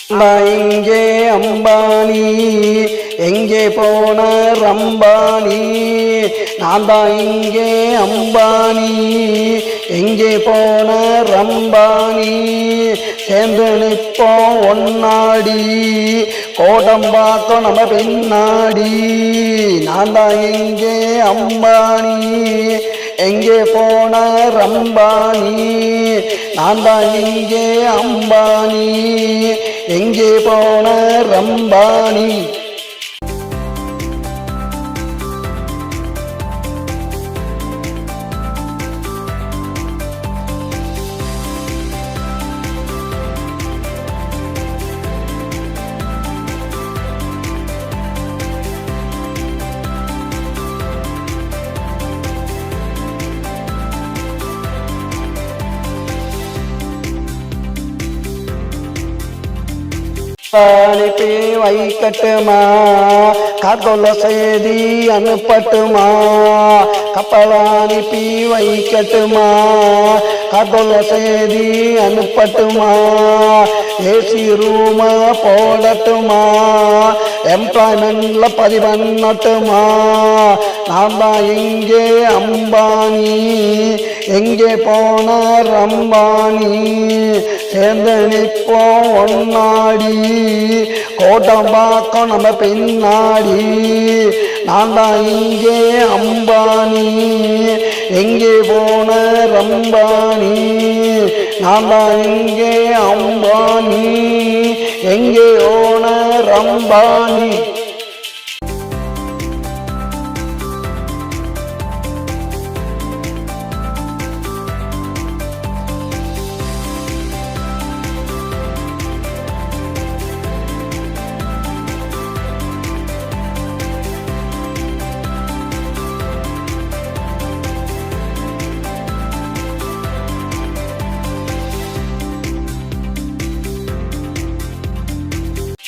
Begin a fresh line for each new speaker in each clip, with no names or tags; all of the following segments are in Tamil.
இங்கே அம்பானி எங்கே போன ரம்பானி நான் தான் இங்கே அம்பானி எங்கே போன ரம்பானி சேர்ந்து நிற்போம் ஒன்னாடி கோடம்பாக்கம் நம்ம பின்னாடி நான் தான் இங்கே அம்பானி எங்கே போன ரம்பானி நான் தான் இங்கே அம்பானி எங்கே போன ரம்பானி அனுப்பி வைக்கட்டுமா காத்தொல்ல செய்தி அனுப்பட்டுமா கப்பல் அனுப்பி வைக்கட்டுமா காத்தொல்ல செய்தி அனுப்பட்டுமா ஏசி ரூம போடட்டுமா எம்ப்ளாய்மெண்ட்ல பதிவண்ணட்டுமா நான் தான் இங்கே அம்பானி எங்கே போன ரம்பானி சேர்ந்து நிற்போம் ஒன்னாடி கோட்டம்பாக்கம் நம்ம பின்னாடி நான் தான் இங்கே அம்பானி எங்கே போன ரம்பானி நான் தான் இங்கே அம்பானி எங்கே போன ரம்பானி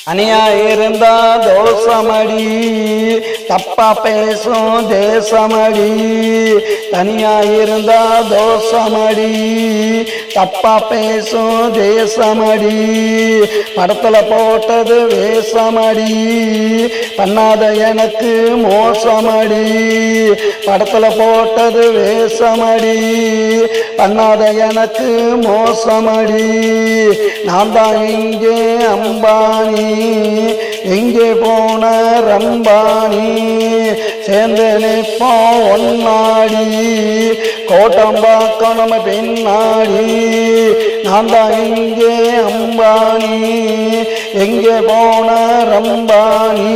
அணியா இருந்தா தோசமடி தப்பா பேசும் தேசமடி தனியா இருந்தா தோசமடி தப்பா பேசும் தேசமடி படத்துல போட்டது வேஷமடி பண்ணாத எனக்கு மோசமடி படத்துல போட்டது வேஷமடி பண்ணாத எனக்கு மோசமடி நான் தான் இங்கே அம்பானி எங்கே போன ரம்பானி சேர்ந்து நிற்போம் ஒன்னாடி கோட்டம்பாக்கம் நம்ம பின்னாடி நான் தான் இங்கே அம்பானி எங்கே போன ரம்பானி